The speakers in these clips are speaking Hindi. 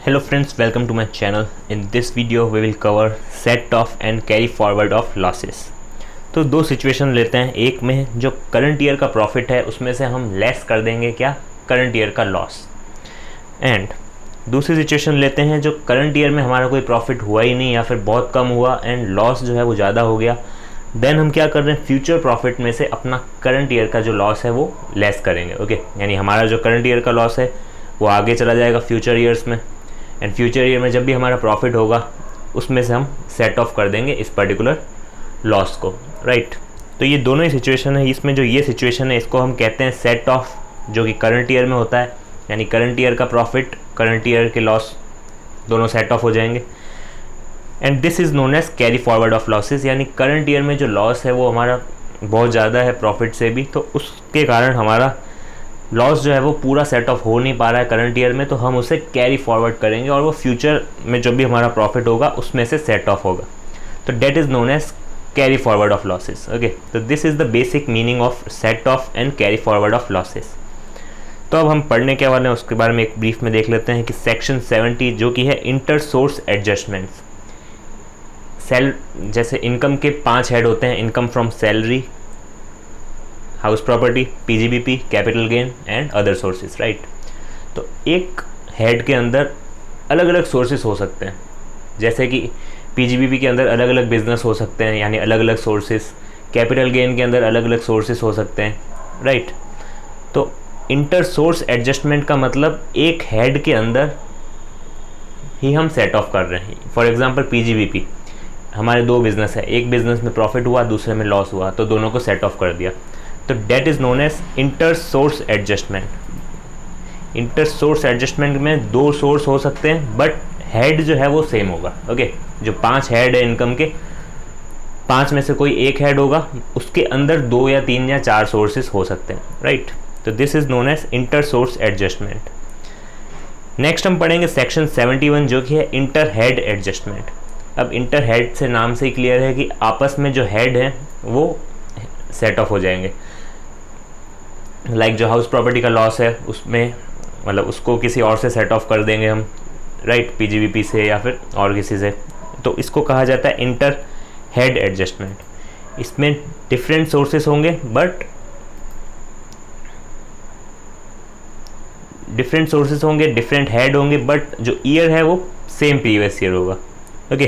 Hello friends, welcome to my channel. In this video we will cover set off and carry forward of losses. तो दो सिचुएशन लेते हैं। एक में जो करंट ईयर का प्रॉफिट है उसमें से हम लेस कर देंगे क्या, करंट ईयर का लॉस। एंड दूसरी सिचुएशन लेते हैं जो करंट ईयर में हमारा कोई प्रॉफिट हुआ ही नहीं या फिर बहुत कम हुआ एंड लॉस जो है वो ज़्यादा हो गया। देन हम क्या कर रहे हैं, फ्यूचर प्रॉफिट में से अपना करंट ईयर का जो लॉस है वो लेस करेंगे। ओके, यानी हमारा जो करंट ईयर का लॉस है वो आगे चला जाएगा फ्यूचर ईयर्स में, एंड फ्यूचर ईयर में जब भी हमारा प्रॉफिट होगा उसमें से हम सेट ऑफ कर देंगे इस पर्टिकुलर लॉस को, राइट। तो ये दोनों ही सिचुएशन है। इसमें जो ये सिचुएशन है इसको हम कहते हैं सेट ऑफ, जो कि करंट ईयर में होता है, यानी करंट ईयर का प्रॉफिट करंट ईयर के लॉस दोनों सेट ऑफ हो जाएंगे। And this is known as carry forward of losses, यानी करंट ईयर में जो लॉस है वो हमारा बहुत ज़्यादा है प्रॉफिट से भी, तो उसके कारण हमारा लॉस जो है वो पूरा सेट ऑफ हो नहीं पा रहा है करंट ईयर में, तो हम उसे कैरी फॉरवर्ड करेंगे और वो फ्यूचर में जो भी हमारा प्रॉफिट होगा उसमें से सेट ऑफ होगा। तो that is known as carry forward of losses. Okay, तो this is the basic meaning of set off and carry forward of losses. तो अब हम पढ़ने के वाले हैं उसके बारे में एक ब्रीफ में देख लेते हैं कि सेक्शन 70 जो कि है इंटर सोर्स एडजस्टमेंट्स। जैसे इनकम के 5 हेड होते हैं, income from salary, house property, PGBP, capital gain and other sources, right. तो एक हेड के अंदर अलग अलग सोर्सेज हो सकते हैं, जैसे कि पीजीबीपी के अंदर अलग अलग बिजनेस हो सकते हैं, यानी अलग अलग सोर्सेज। कैपिटल गेन के अंदर अलग अलग सोर्सेज हो सकते हैं, राइट। तो इंटर सोर्स एडजस्टमेंट का मतलब एक हेड के अंदर ही हम सेट ऑफ कर रहे हैं। फॉर एग्जांपल पीजीबीपी, हमारे दो बिजनेस है, एक बिजनेस में प्रॉफिट हुआ दूसरे में लॉस हुआ, तो दोनों को सेट ऑफ कर दिया। तो that is known as inter source adjustment. Inter source adjustment में दो सोर्स हो सकते हैं बट हेड जो है वो सेम होगा। ओके, जो 5 हेड है इनकम के, 5 में से कोई एक हेड होगा, उसके अंदर 2 या 3 या 4 सोर्सेज हो सकते हैं, राइट। तो this is known as inter source adjustment. Next हम पढ़ेंगे सेक्शन 71 जो कि है इंटर हेड एडजस्टमेंट। अब इंटर हेड से नाम से ही क्लियर है कि आपस में जो हेड है वो सेट ऑफ हो जाएंगे। लाइक जो हाउस प्रॉपर्टी का लॉस है उसमें मतलब उसको किसी और से सेट ऑफ कर देंगे हम, राइट, पीजीबीपी से या फिर और किसी से। तो इसको कहा जाता है इंटर हेड एडजस्टमेंट। इसमें डिफरेंट सोर्सेस होंगे बट डिफरेंट हेड होंगे बट जो ईयर है वो सेम प्रीवियस ईयर होगा। ओके,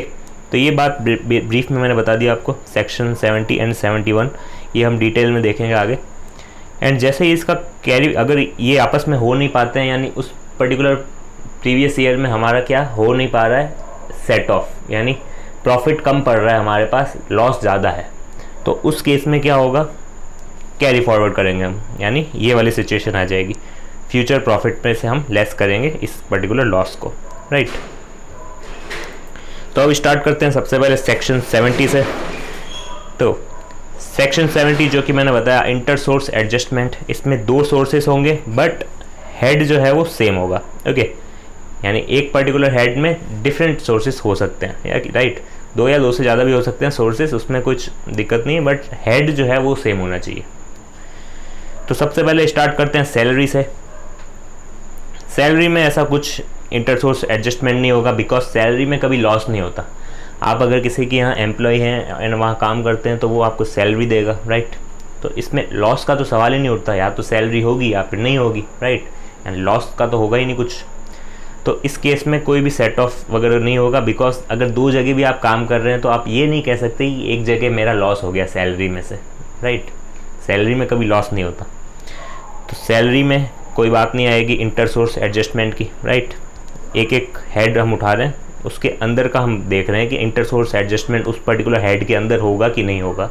तो ये बात ब्रीफ में मैंने बता दिया आपको। सेक्शन 70 एंड 71 ये हम डिटेल में देखेंगे आगे। एंड जैसे ही इसका कैरी, अगर ये आपस में हो नहीं पाते हैं, यानी उस पर्टिकुलर प्रीवियस ईयर में हमारा क्या हो नहीं पा रहा है सेट ऑफ, यानी प्रॉफिट कम पड़ रहा है हमारे पास, लॉस ज़्यादा है, तो उस केस में क्या होगा, कैरी फॉरवर्ड करेंगे हम, यानी ये वाली सिचुएशन आ जाएगी। फ्यूचर प्रॉफिट में से हम लेस करेंगे इस पर्टिकुलर लॉस को, राइट। तो अब स्टार्ट करते हैं सबसे पहले सेक्शन 70 से। तो सेक्शन 70 जो कि मैंने बताया इंटर सोर्स एडजस्टमेंट, इसमें 2 सोर्सेस होंगे बट हेड जो है वो सेम होगा। ओके, यानी एक पर्टिकुलर हेड में डिफरेंट सोर्सेस हो सकते हैं, या राइट, 2 या 2 से ज़्यादा भी हो सकते हैं सोर्सेस, उसमें कुछ दिक्कत नहीं है, बट हेड जो है वो सेम होना चाहिए। तो सबसे पहले स्टार्ट करते हैं सैलरी से। सैलरी में ऐसा कुछ इंटर सोर्स एडजस्टमेंट नहीं होगा, बिकॉज सैलरी में कभी लॉस नहीं होता। आप अगर किसी के यहाँ एम्प्लॉय हैं एंड वहाँ काम करते हैं तो वो आपको सैलरी देगा, राइट। तो इसमें लॉस का तो सवाल ही नहीं उठता, या तो सैलरी होगी या फिर नहीं होगी, राइट, एंड लॉस का तो होगा ही नहीं कुछ। तो इस केस में कोई भी सेट ऑफ वगैरह नहीं होगा, बिकॉज अगर 2 जगह भी आप काम कर रहे हैं तो आप ये नहीं कह सकते कि एक जगह मेरा लॉस हो गया सैलरी में से, राइट। सैलरी में कभी लॉस नहीं होता, तो सैलरी में कोई बात नहीं आएगी इंटर सोर्स एडजस्टमेंट की, राइट। एक हेड हम उठा रहे हैं, उसके अंदर का हम देख रहे हैं कि इंटर सोर्स एडजस्टमेंट उस पर्टिकुलर हेड के अंदर होगा कि नहीं होगा।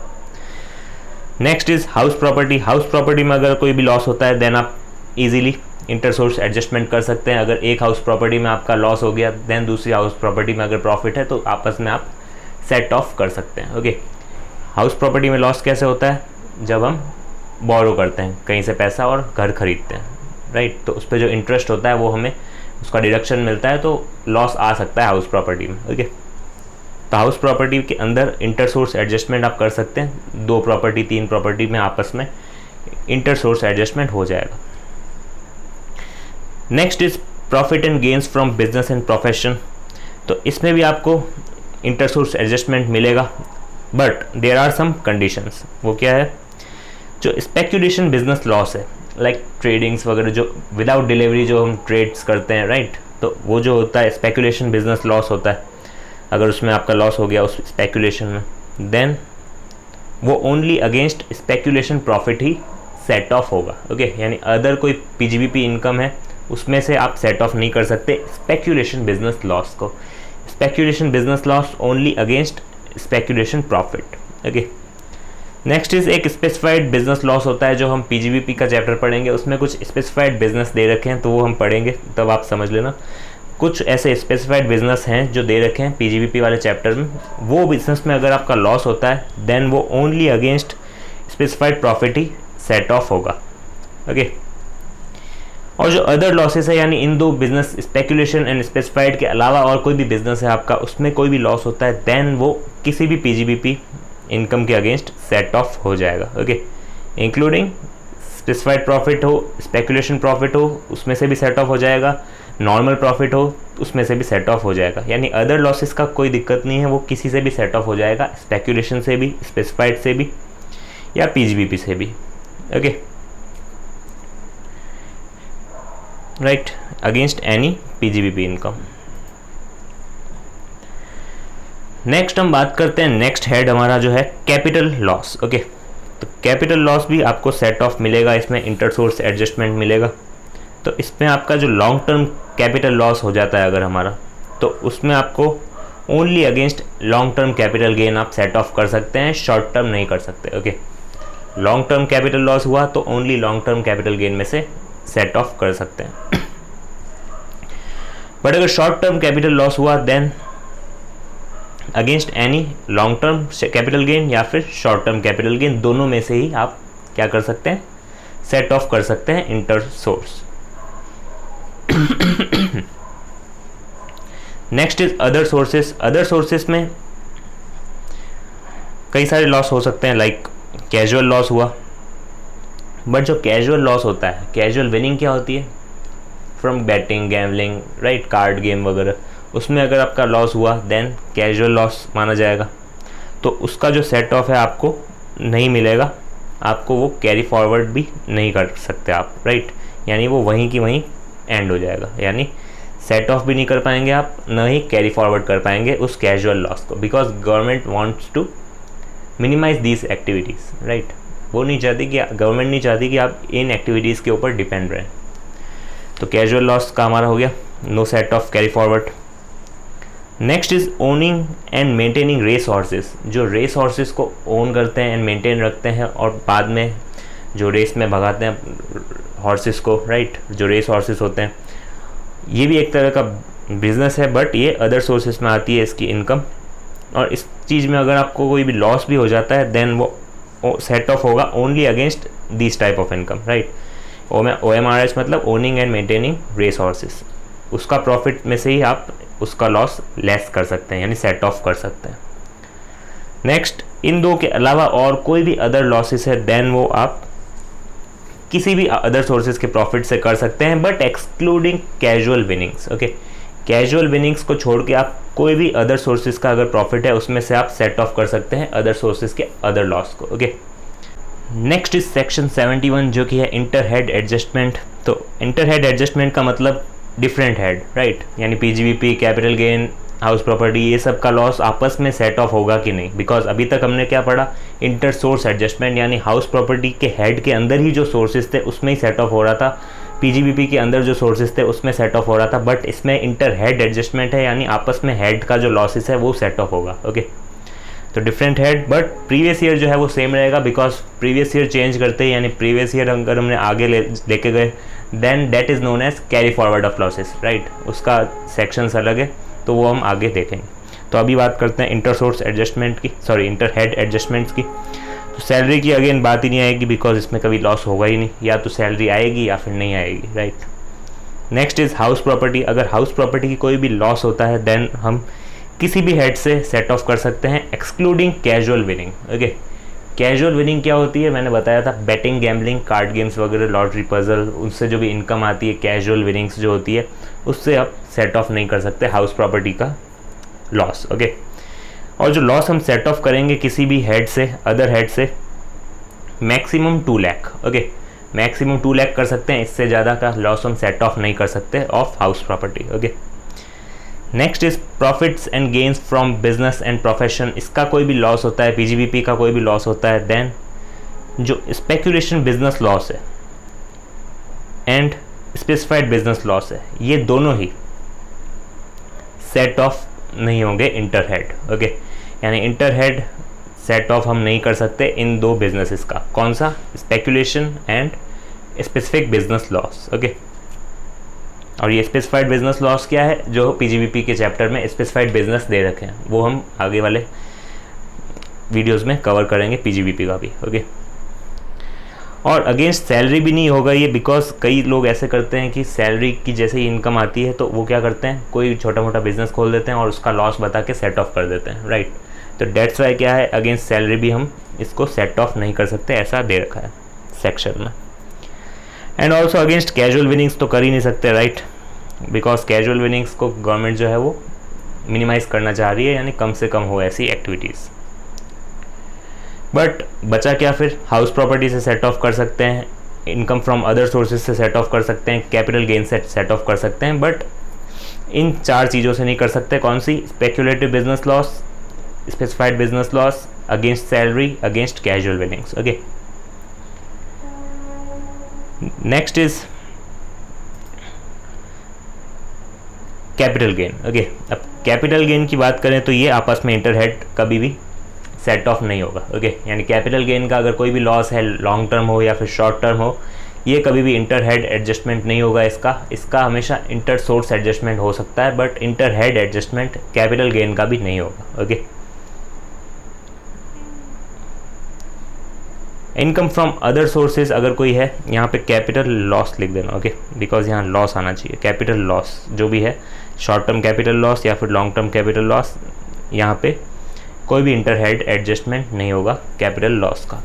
Next is house property. House property में अगर कोई भी लॉस होता है देन आप इजीली इंटर सोर्स एडजस्टमेंट कर सकते हैं। अगर एक हाउस प्रॉपर्टी में आपका लॉस हो गया देन दूसरी हाउस प्रॉपर्टी में अगर प्रॉफिट है तो आपस में आप सेट ऑफ कर सकते हैं। ओके, हाउस प्रॉपर्टी में लॉस कैसे होता है, जब हम बोरो करते हैं कहीं से पैसा और घर खरीदते हैं, राइट, तो उस पर जो इंटरेस्ट होता है वो हमें उसका डिडक्शन मिलता है, तो लॉस आ सकता है हाउस प्रॉपर्टी में। ओके, तो हाउस प्रॉपर्टी के अंदर इंटर सोर्स एडजस्टमेंट आप कर सकते हैं। 2 प्रॉपर्टी 3 प्रॉपर्टी में आपस में इंटर सोर्स एडजस्टमेंट हो जाएगा। Next is profit and gains from business and profession, तो इसमें भी आपको इंटर सोर्स एडजस्टमेंट मिलेगा, but there are some conditions. वो क्या है? जो स्पेक्यूलेशन बिजनेस लॉस है, लाइक ट्रेडिंग्स वगैरह, जो विदाउट डिलीवरी जो हम ट्रेड्स करते हैं, राइट, तो वो जो होता है स्पेक्यूलेशन बिजनेस लॉस होता है। अगर उसमें आपका लॉस हो गया उस स्पेक्यूलेशन में, देन वो ओनली अगेंस्ट स्पेक्यूलेशन प्रॉफिट ही सेट ऑफ होगा। ओके, यानी अदर कोई पीजीबीपी इनकम है उसमें से आप सेट ऑफ नहीं कर सकते स्पेक्यूलेशन बिजनेस लॉस को। Speculation business loss only against speculation profit. Okay, next is एक स्पेसिफाइड बिजनेस लॉस होता है, जो हम पीजीबीपी का चैप्टर पढ़ेंगे उसमें कुछ स्पेसिफाइड बिजनेस दे रखे हैं, तो वो हम पढ़ेंगे तब आप समझ लेना। कुछ ऐसे स्पेसिफाइड बिजनेस हैं जो दे रखे हैं पीजीबीपी वाले चैप्टर में, वो बिजनेस में अगर आपका लॉस होता है देन वो ओनली अगेंस्ट स्पेसिफाइड प्रॉफिट ही सेट ऑफ होगा। ओके, और जो अदर लॉसेस है, यानी इन दो बिजनेस स्पेकुलेशन एंड स्पेसिफाइड के अलावा और कोई भी बिजनेस है आपका, उसमें कोई भी लॉस होता है देन वो किसी भी पीजीबीपी इनकम के अगेंस्ट सेट ऑफ हो जाएगा। ओके, इंक्लूडिंग स्पेसिफाइड प्रॉफिट हो, स्पेकुलेशन प्रॉफिट हो, उसमें से भी सेट ऑफ हो जाएगा, नॉर्मल प्रॉफिट हो उसमें से भी सेट ऑफ हो जाएगा। यानी अदर लॉसेस का कोई दिक्कत नहीं है, वो किसी से भी सेट ऑफ हो जाएगा, स्पेकुलेशन से भी, स्पेसिफाइड से भी, या पीजीबीपी से भी। Okay, right, against any PGBP income. Next हम बात करते हैं, नेक्स्ट हेड हमारा जो है कैपिटल लॉस। ओके, तो कैपिटल लॉस भी आपको सेट ऑफ मिलेगा, इसमें इंटर सोर्स एडजस्टमेंट मिलेगा। तो इसमें आपका जो लॉन्ग टर्म कैपिटल लॉस हो जाता है अगर हमारा, तो उसमें आपको only against long term capital gain आप सेट ऑफ कर सकते हैं, शॉर्ट टर्म नहीं कर सकते। Okay, long term capital loss हुआ तो only long term capital gain में से सेट ऑफ कर सकते हैं। बट अगर शॉर्ट टर्म कैपिटल लॉस हुआ then against any long term capital gain या फिर शॉर्ट टर्म कैपिटल गेन, दोनों में से ही आप क्या कर सकते हैं? सेट ऑफ कर सकते हैं inter source. Next is other sources. Other sources में कई सारे लॉस हो सकते हैं, लाइक कैजुअल लॉस हुआ। बट जो कैजुअल लॉस होता है, कैजुअल विनिंग क्या होती है? From batting, gambling, right, card game वगैरह, उसमें अगर आपका लॉस हुआ देन कैजुअल लॉस माना जाएगा। तो उसका जो सेट ऑफ है आपको नहीं मिलेगा, आपको वो कैरी फॉरवर्ड भी नहीं कर सकते आप, राइट, यानी वो वहीं की वहीं एंड हो जाएगा। यानी सेट ऑफ भी नहीं कर पाएंगे आप, न ही कैरी फॉरवर्ड कर पाएंगे उस कैजुअल लॉस को, because government wants to minimize these activities, right. वो नहीं चाहती कि गवर्नमेंट नहीं चाहती कि आप इन एक्टिविटीज़ के ऊपर डिपेंड रहें। तो कैजुअल लॉस का हमारा हो गया, no set off carry forward. Next is owning and maintaining race horses. जो रेस हॉर्सेस को ओन करते हैं एंड मेंटेन रखते हैं और बाद में जो रेस में भगाते हैं हॉर्सेस को, राइट, जो रेस हॉर्सेस होते हैं, ये भी एक तरह का बिजनेस है, बट ये अदर सोर्सेस में आती है इसकी इनकम। और इस चीज़ में अगर आपको कोई भी लॉस भी हो जाता है देन वो सेट ऑफ होगा only against this type of income, right. OMRH मतलब owning and maintaining race horses, उसका प्रॉफिट में से ही आप उसका लॉस लेस कर सकते हैं, यानी सेट ऑफ कर सकते हैं। नेक्स्ट, इन दो के अलावा और कोई भी अदर लॉसेस है देन वो आप किसी भी अदर सोर्सेज के प्रॉफिट से कर सकते हैं, but excluding casual winnings. Okay, casual winnings को छोड़ के आप कोई भी अदर सोर्सेज का अगर प्रॉफिट है उसमें से आप सेट ऑफ कर सकते हैं अदर सोर्सेज के अदर लॉस को। ओके, नेक्स्ट इज सेक्शन 71 जो कि है इंटर हेड एडजस्टमेंट। तो इंटर हेड एडजस्टमेंट का मतलब डिफरेंट हेड, राइट, यानी PGBP, capital gain, house property, ये सब का लॉस आपस में सेट ऑफ होगा कि नहीं। बिकॉज अभी तक हमने क्या पढ़ा, इंटर सोर्स एडजस्टमेंट, यानी हाउस प्रॉपर्टी के हेड के अंदर ही जो सोर्सेज थे उसमें ही सेट ऑफ हो रहा था, पीजीबीपी के अंदर जो सोर्सेज थे उसमें सेट ऑफ हो रहा था। बट इसमें इंटर हेड एडजस्टमेंट है, यानी आपस में हेड का जो लॉसेस है वो सेट ऑफ होगा। ओके, तो different head, but previous year जो है वो सेम रहेगा, बिकॉज प्रीवियस ईयर चेंज करते हैं, यानी प्रीवियस ईयर अगर हमने आगे लेके गए then that is known as carry forward of losses, right. उसका सेक्शंस अलग है, तो वो हम आगे देखेंगे। तो अभी बात करते हैं इंटर सोर्स एडजस्टमेंट की, सॉरी इंटर हेड एडजस्टमेंट्स की। तो सैलरी की अगेन बात ही नहीं आएगी, बिकॉज इसमें कभी लॉस होगा ही नहीं, या तो सैलरी आएगी या फिर नहीं आएगी, right. Next is house property. अगर हाउस प्रॉपर्टी की कोई भी लॉस होता है देन हम किसी भी हेड से सेट ऑफ कर सकते हैं, excluding casual winning. Okay, casual winning क्या होती है, मैंने बताया था, बेटिंग, गैम्बलिंग, कार्ड गेम्स वगैरह, लॉटरी, पजल, उससे जो भी इनकम आती है, कैजुअल विनिंग्स जो होती है, उससे आप सेट ऑफ नहीं कर सकते हाउस प्रॉपर्टी का लॉस। ओके, और जो लॉस हम सेट ऑफ करेंगे किसी भी हेड से, अदर हेड से, maximum 2 lakh. Okay, maximum 2 lakh कर सकते हैं, इससे ज़्यादा का लॉस हम सेट ऑफ नहीं कर सकते of house property. Okay, next is profits and gains from business and profession. इसका कोई भी लॉस होता है, पीजीबीपी का कोई भी लॉस होता है, देन जो स्पेकुलेशन बिजनेस लॉस है एंड स्पेसिफाइड बिजनेस लॉस है, ये दोनों ही सेट ऑफ नहीं होंगे इंटर हेड। ओके, यानी इंटर हेड सेट ऑफ हम नहीं कर सकते इन दो बिजनेसेस का। कौन सा? Speculation and specific business loss. Okay, और ये स्पेसिफाइड बिजनेस लॉस क्या है, जो पीजीबीपी के चैप्टर में स्पेसिफाइड बिजनेस दे रखे हैं, वो हम आगे वाले वीडियोस में कवर करेंगे पीजीबीपी का भी। ओके, और अगेंस्ट सैलरी भी नहीं होगा ये, बिकॉज कई लोग ऐसे करते हैं कि सैलरी की जैसे ही इनकम आती है तो वो क्या करते हैं, कोई छोटा मोटा बिजनेस खोल देते हैं और उसका लॉस बता के सेट ऑफ कर देते हैं, राइट। तो डेट्स वाई क्या है, अगेंस्ट सैलरी भी हम इसको सेट ऑफ नहीं कर सकते, ऐसा दे रखा है सेक्शन में। And also against casual winnings तो कर ही नहीं सकते, राइट, बिकॉज कैजुअल विनिंग्स को गवर्नमेंट जो है वो मिनिमाइज़ करना चाह रही है, यानी कम से कम हो ऐसी एक्टिविटीज़। बट बचा क्या फिर, हाउस प्रॉपर्टी से सेट ऑफ कर सकते हैं, इनकम फ्रॉम अदर सोर्सेज से सेट ऑफ कर सकते हैं, कैपिटल गेन से सेट ऑफ कर सकते हैं, बट इन 4 चीज़ों से नहीं कर सकते। कौन सी? Speculative business loss, specified business loss, against salary, against casual winnings. Okay, next is capital gain. Okay, अब कैपिटल गेन की बात करें तो ये आपस में इंटरहेड कभी भी सेट ऑफ नहीं होगा। ओके, यानी कैपिटल गेन का अगर कोई भी लॉस है, लॉन्ग टर्म हो या फिर शॉर्ट टर्म हो, ये कभी भी इंटर हेड एडजस्टमेंट नहीं होगा इसका हमेशा इंटर सोर्स एडजस्टमेंट हो सकता है, but inter head adjustment capital gain का भी नहीं होगा। Okay, income from other sources अगर कोई है, यहाँ पे कैपिटल लॉस लिख देना। ओके, बिकॉज यहाँ लॉस आना चाहिए, कैपिटल लॉस जो भी है, शॉर्ट टर्म कैपिटल लॉस या फिर लॉन्ग टर्म कैपिटल लॉस, यहाँ पे कोई भी इंटर हेड एडजस्टमेंट नहीं होगा कैपिटल लॉस का।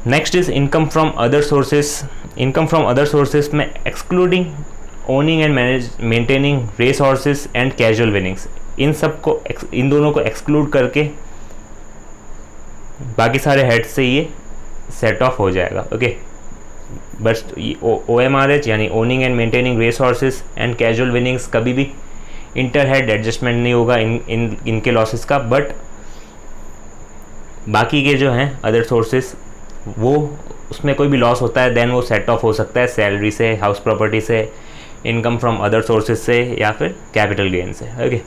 Next is income from other sources. Income from other sources में excluding owning and maintaining race horses and casual winnings, इन दोनों को एक्सक्लूड करके बाकी सारे हेड से ये सेट ऑफ हो जाएगा। ओके, बस OMRH यानी owning and maintaining race horses and casual winnings कभी भी इंटर हेड एडजस्टमेंट नहीं होगा इनके लॉसेस का, बट बाकी के जो हैं अदर सोर्सेस, वो उसमें कोई भी लॉस होता है देन वो सेट ऑफ हो सकता है सैलरी से, हाउस प्रॉपर्टी से, इनकम फ्रॉम अदर सोर्सेज से या फिर कैपिटल गेन से। ओके,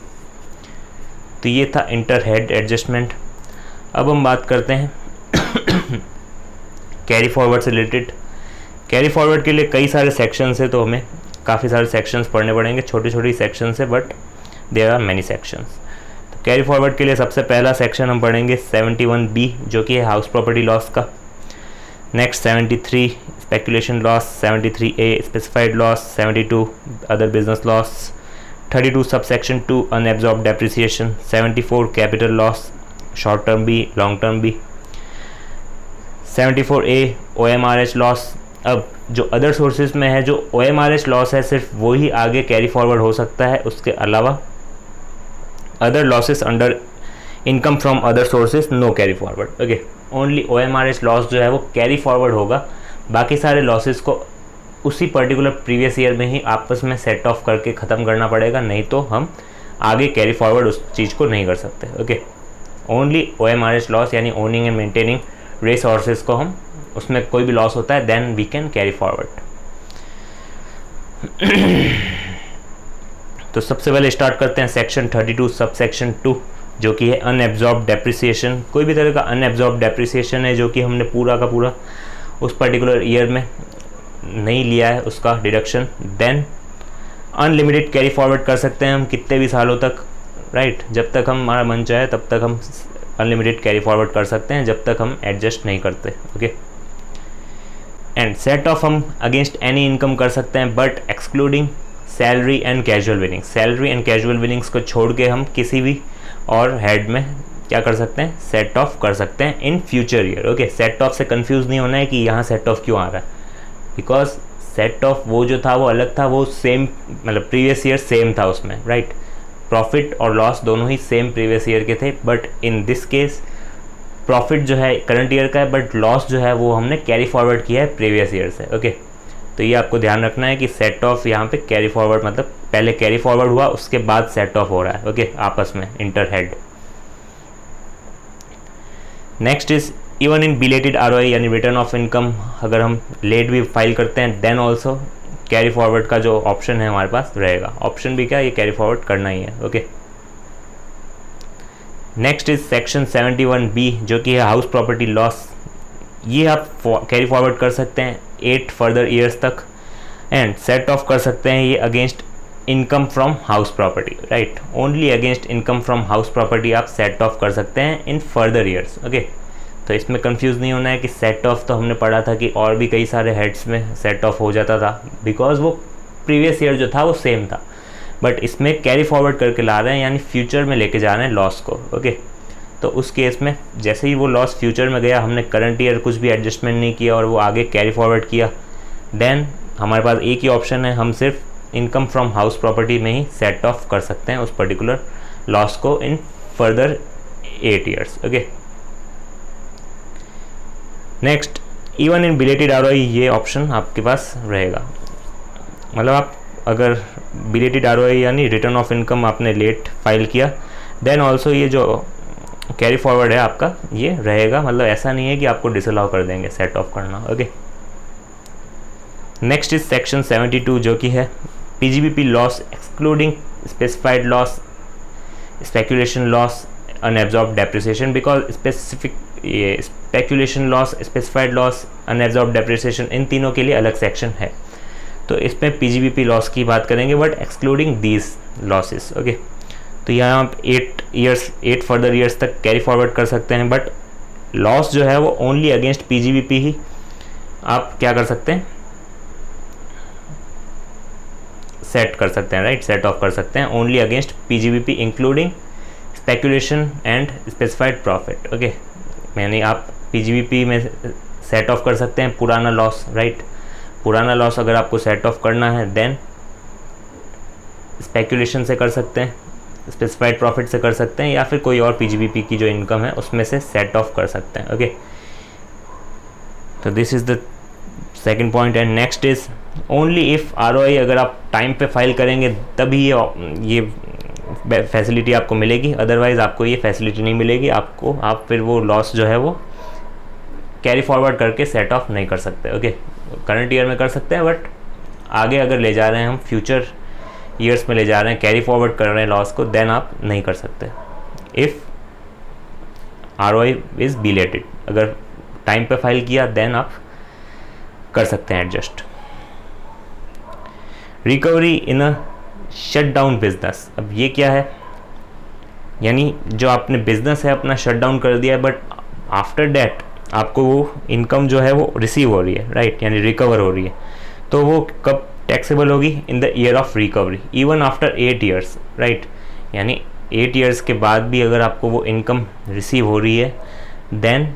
तो ये था इंटर हेड एडजस्टमेंट। अब हम बात करते हैं कैरी फॉरवर्ड से रिलेटेड। कैरी फॉरवर्ड के लिए कई सारे सेक्शंस है, तो हमें काफ़ी सारे सेक्शंस पढ़ने पड़ेंगे, छोटी छोटी सेक्शंस है but there are many sections. तो कैरी फॉरवर्ड के लिए सबसे पहला सेक्शन हम पढ़ेंगे 71B, जो कि है हाउस प्रॉपर्टी लॉस का। Next 73 speculation loss, 73A specified loss, 72 other business loss, 32 subsection 2 unabsorbed depreciation, 74 capital loss, short term भी लॉन्ग टर्म भी, 74A OMRH लॉस। अब जो अदर सोर्सेज में है, जो OMRH लॉस है, सिर्फ वो ही आगे कैरी फॉरवर्ड हो सकता है, उसके अलावा other losses under income from other sources no carry forward. Okay, only OMRH loss जो है वो कैरी फॉरवर्ड होगा, बाकी सारे लॉसेस को उसी पर्टिकुलर प्रीवियस ईयर में ही आपस में सेट ऑफ करके ख़त्म करना पड़ेगा, नहीं तो हम आगे कैरी फॉरवर्ड उस चीज़ को नहीं कर सकते। ओके, ओनली OMRH लॉस यानी owning and maintaining race horses को हम, उसमें कोई भी लॉस होता है then we can carry forward. तो सबसे पहले स्टार्ट करते हैं सेक्शन 32 सब सेक्शन 2, जो कि है अनएब्जॉर्ब्ड डेप्रिसिएशन। कोई भी तरह का अनएब्जॉर्ब्ड डेप्रिसिएशन है जो कि हमने पूरा का पूरा उस पर्टिकुलर ईयर में नहीं लिया है, उसका deduction, then unlimited carry forward कर सकते हैं हम कितने भी सालों तक, राइट, जब तक हमारा मन चाहे तब तक हम अनलिमिटेड कैरी फॉरवर्ड कर सकते हैं, जब तक हम एडजस्ट नहीं करते। ओके, एंड सेट ऑफ हम अगेंस्ट एनी इनकम कर सकते हैं, but excluding salary and casual winnings. Salary and casual winnings को छोड़ के हम किसी भी और हेड में क्या कर सकते हैं, सेट ऑफ कर सकते हैं in future year. Okay, set of से कंफ्यूज नहीं होना है कि यहाँ सेट ऑफ क्यों आ रहा है, बिकॉज सेट ऑफ वो जो था वो अलग था, वो सेम मतलब प्रीवियस ईयर सेम था उसमें, राइट। प्रॉफिट और लॉस दोनों ही सेम प्रीवियस ईयर के थे, but in this case profit जो है करंट ईयर का है, बट लॉस जो है वो हमने कैरी फॉरवर्ड किया है प्रीवियस ईयर से। ओके, तो ये आपको ध्यान रखना है कि सेट ऑफ यहाँ पे कैरी फॉरवर्ड मतलब पहले कैरी फॉरवर्ड हुआ उसके बाद सेट ऑफ हो रहा है। ओके, आपस में inter head. Next is even in belated ROI यानी रिटर्न ऑफ इनकम, अगर हम लेट भी फाइल करते हैं देन ऑल्सो कैरी फॉरवर्ड का जो ऑप्शन है हमारे पास रहेगा। ऑप्शन भी क्या, ये कैरी फॉरवर्ड करना ही है। Okay, next is section 71B जो कि है हाउस प्रॉपर्टी लॉस। ये आप कैरी फॉरवर्ड कर सकते हैं 8 फर्दर ईयर्स तक एंड सेट ऑफ कर सकते हैं ये against income from house property, right. Only against income from house property आप सेट ऑफ कर सकते हैं इन फर्दर ईयर्स। ओके, तो इसमें कंफ्यूज नहीं होना है कि सेट ऑफ तो हमने पढ़ा था कि और भी कई सारे हेड्स में सेट ऑफ हो जाता था, बिकॉज वो प्रीवियस ईयर जो था वो सेम था, बट इसमें कैरी फॉरवर्ड करके ला रहे हैं यानी फ्यूचर में लेके जा रहे हैं लॉस को। ओके, तो उस केस में जैसे ही वो लॉस फ्यूचर में गया, हमने करंट ईयर कुछ भी एडजस्टमेंट नहीं किया और वो आगे कैरी फॉरवर्ड किया, देन हमारे पास एक ही ऑप्शन है, हम सिर्फ इनकम फ्रॉम हाउस प्रॉपर्टी में ही सेट ऑफ कर सकते हैं उस पर्टिकुलर लॉस को in further 8 years. Okay, next even in belated ROI, ये ऑप्शन आपके पास रहेगा। मतलब आप अगर बिलेटेड आरओआई यानी रिटर्न ऑफ इनकम आपने लेट फाइल किया, देन ऑल्सो ये जो कैरी फॉरवर्ड है आपका ये रहेगा। मतलब ऐसा नहीं है कि आपको डिसअलाउ कर देंगे सेट ऑफ करना। ओके, नेक्स्ट इज सेक्शन 72 जो कि है PGBP loss excluding specified loss, speculation loss, unabsorbed depreciation. Because specific ये speculation loss, specified loss, unabsorbed depreciation, इन तीनों के लिए अलग सेक्शन है, तो इसमें पीजीबीपी लॉस की बात करेंगे but excluding these losses. Okay, तो यहाँ आप 8 फर्दर ईयर्स तक कैरी फॉरवर्ड कर सकते हैं, बट लॉस जो है वो ओनली अगेंस्ट पीजीबीपी ही आप क्या कर सकते हैं, सेट कर सकते हैं, राइट, सेट ऑफ कर सकते हैं only against PGBP including speculation and specified profit. Okay, यानी आप पीजीबीपी में सेट ऑफ कर सकते हैं पुराना लॉस, राइट। पुराना लॉस अगर आपको सेट ऑफ करना है देन स्पेकुलेशन से कर सकते हैं, स्पेसिफाइड प्रॉफिट से कर सकते हैं, या फिर कोई और पीजीबीपी की जो इनकम है उसमें से सेट ऑफ कर सकते हैं। ओके, तो this is the second point. And next is only if ROI अगर आप टाइम पे फाइल करेंगे तभी ये फैसिलिटी आपको मिलेगी, अदरवाइज़ आपको ये फैसिलिटी नहीं मिलेगी। आप फिर वो लॉस जो है वो कैरी फॉरवर्ड करके सेट ऑफ नहीं कर सकते। ओके, करंट ईयर में कर सकते हैं, बट आगे अगर ले जा रहे हैं हम फ्यूचर ईयर्स में ले जा रहे हैं, कैरी फॉरवर्ड कर रहे हैं लॉस को, देन आप नहीं कर सकते इफ़ आरओआई इज़ बिलेटेड। अगर टाइम पे फाइल किया देन आप कर सकते हैं adjust. Recovery in a shut down business, अब ये क्या है, यानी जो आपने बिजनेस है अपना शट डाउन कर दिया है, बट आफ्टर डैट आपको वो इनकम जो है वो रिसीव हो रही है, राइट, यानी रिकवर हो रही है, तो वो कब टैक्सेबल होगी, in the year of recovery even after 8 years, right. यानी 8 ईयर्स के बाद भी अगर आपको वो इनकम रिसीव हो रही है देन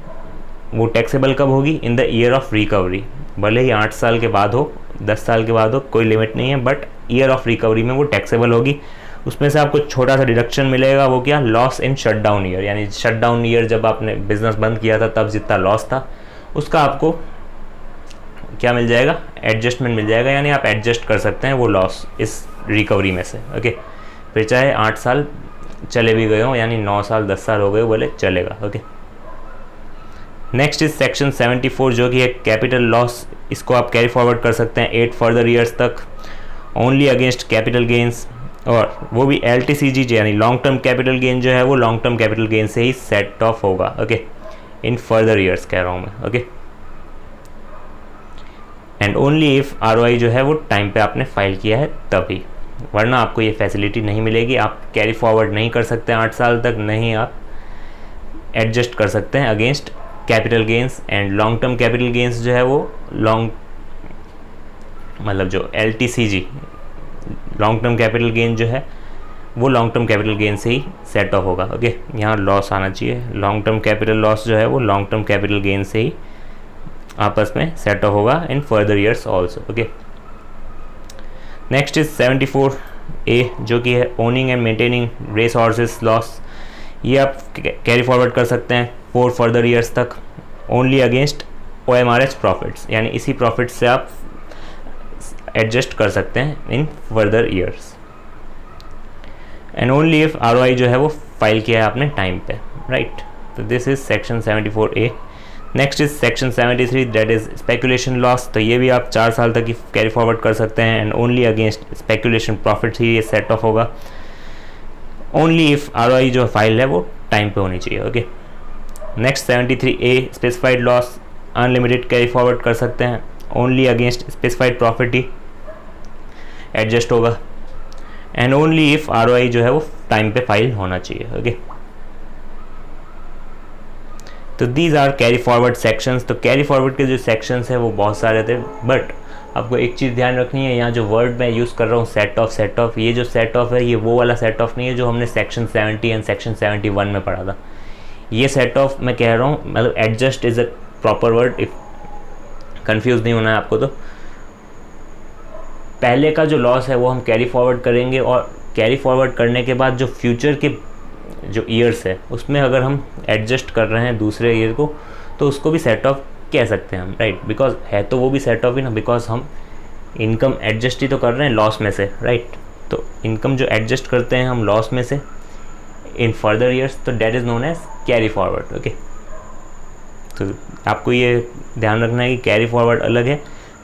वो टैक्सेबल कब होगी, in the year of recovery. भले ही 8 साल के बाद हो, 10 साल के बाद हो, कोई लिमिट नहीं है, बट ईयर ऑफ रिकवरी में वो टैक्सेबल होगी। उसमें से आपको छोटा सा डिडक्शन मिलेगा, वो क्या, loss in shut down year, यानी शट डाउन ईयर जब आपने बिजनेस बंद किया था तब जितना लॉस था उसका आपको क्या मिल जाएगा, एडजस्टमेंट मिल जाएगा, यानी आप एडजस्ट कर सकते हैं वो लॉस इस रिकवरी में से। ओके, फिर चाहे 8 साल चले भी गए हो, यानी 9 साल 10 साल हो गए बोले चलेगा। ओके, नेक्स्ट इज सेक्शन 74 जो कि है कैपिटल लॉस। इसको आप कैरी फॉरवर्ड कर सकते हैं 8 फर्दर ईयर्स तक ओनली अगेंस्ट कैपिटल गेंस, और वो भी LTCG यानी लॉन्ग टर्म कैपिटल गेन जो है वो लॉन्ग टर्म कैपिटल गेन से ही सेट ऑफ होगा। ओके, इन फर्दर ईयर्स कह रहा हूँ मैं। Okay, and only if ROI जो है वो टाइम पे आपने फाइल किया है तभी, वरना आपको ये फैसिलिटी नहीं मिलेगी। आप कैरी फॉरवर्ड नहीं कर सकते 8 साल तक, नहीं आप एडजस्ट कर सकते हैं against capital gains. And long term capital gains जो है वो लॉन्ग मतलब जो LTCG long term capital gain जो है वो लॉन्ग टर्म कैपिटल गेन से ही सेट ऑफ होगा। ओके, यहाँ लॉस आना चाहिए, लॉन्ग टर्म कैपिटल लॉस जो है वो लॉन्ग टर्म कैपिटल गेन से ही आपस में सेट ऑफ होगा in further years also. Okay, next is 74A जो कि है owning and maintaining race horses loss. ये आप कैरी फॉरवर्ड कर सकते हैं 4 फर्दर ईयर्स तक ओनली अगेंस्ट OMRH प्रॉफिट्स, यानी इसी प्रॉफिट से आप एडजस्ट कर सकते हैं in further years, and only if ROI जो है वो फाइल किया है आपने टाइम पे, राइट। तो this is section 74A। Next is section 73 that is speculation loss. तो ये भी आप 4 साल तक ही कैरी फॉरवर्ड कर सकते हैं and only against speculation profit ही ये सेट ऑफ होगा, ओनली इफ ROI जो फाइल है वो टाइम पे होनी चाहिए। Okay, next 73A specified loss, unlimited carry forward कर सकते हैं, ओनली अगेंस्ट स्पेसिफाइड प्रॉफिट ही एडजस्ट होगा, एंड ओनली इफ ROI जो है वो टाइम पे फाइल होना चाहिए। ओके, तो these are carry forward sections. तो कैरी फॉरवर्ड के जो सेक्शंस है वो बहुत सारे थे, बट आपको एक चीज़ ध्यान रखनी है, यहाँ जो वर्ड मैं यूज़ कर रहा हूँ सेट ऑफ, ये जो सेट ऑफ है ये वो वाला सेट ऑफ नहीं है जो हमने सेक्शन 70 एंड सेक्शन 71 में पढ़ा था। ये सेट ऑफ मैं कह रहा हूँ, मतलब adjust is a proper word, if confuse नहीं होना है आपको। तो पहले का जो लॉस है वो हम कैरी फॉरवर्ड करेंगे, और कैरी फॉरवर्ड करने के बाद जो फ्यूचर के जो ईयर्स है उसमें अगर हम एडजस्ट कर रहे हैं दूसरे ईयर को तो उसको भी सेट ऑफ कह सकते हैं हम, राइट, बिकॉज है तो वो भी सेट ऑफ ही ना, बिकॉज हम इनकम एडजस्ट ही तो कर रहे हैं लॉस में से, राइट। तो इनकम जो एडजस्ट करते हैं हम लॉस में से इन फर्दर ईयर्स, तो that is known as carry forward. Okay, तो आपको ये ध्यान रखना है कि कैरी फॉरवर्ड अलग है,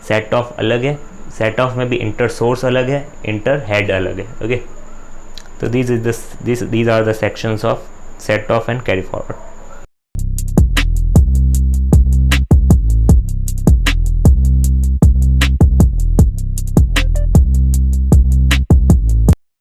सेट ऑफ अलग है, सेट ऑफ में भी इंटर सोर्स अलग है, इंटर हेड अलग है। ओके, तो these are the sections of set off and carry forward.